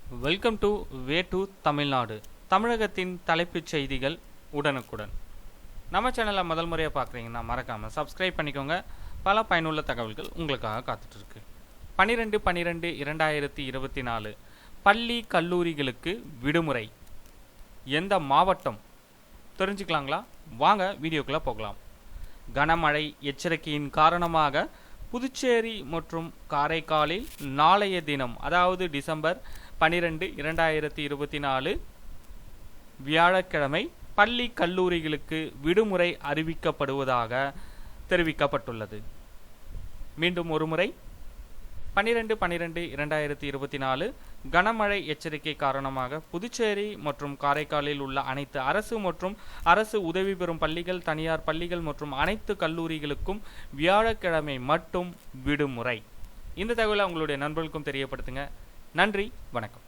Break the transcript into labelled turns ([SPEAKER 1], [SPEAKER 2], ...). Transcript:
[SPEAKER 1] Welcome to way to Tamil Nadu. தமிழகத்தின் தலைப்புச் செய்திகள் உடனுக்குடன். நம்ம சேனலை முதல் முறையாக பார்க்குறீங்கன்னா மறக்காமல் சப்ஸ்கிரைப் பண்ணிக்கோங்க. பல பயனுள்ள தகவல்கள் உங்களுக்காக காத்துட்ருக்கு. 12/12/2024 பள்ளி கல்லூரிகளுக்கு விடுமுறை. எந்த மாவட்டம் தெரிஞ்சுக்கலாங்களா? வாங்க வீடியோக்குள்ளே போகலாம். கனமழை எச்சரிக்கையின் காரணமாக புதுச்சேரி மற்றும் காரைக்காலில் நாளைய தினம், அதாவது டிசம்பர் 12, 2024 வியாழக்கிழமை பள்ளி கல்லூரிகளுக்கு விடுமுறை அறிவிக்கப்படுவதாக தெரிவிக்கப்பட்டுள்ளது. மீண்டும் ஒருமுறை, 12/12/2024 கனமழை எச்சரிக்கை காரணமாக புதுச்சேரி மற்றும் காரைக்காலில் உள்ள அனைத்து அரசு மற்றும் அரசு உதவி பெறும் பள்ளிகள், தனியார் பள்ளிகள் மற்றும் அனைத்து கல்லூரிகளுக்கும் வியாழக்கிழமை மட்டும் விடுமுறை. இந்த தகவலை உங்களுடைய நண்பர்களுக்கும் தெரியப்படுத்துங்க. நன்றி, வணக்கம்.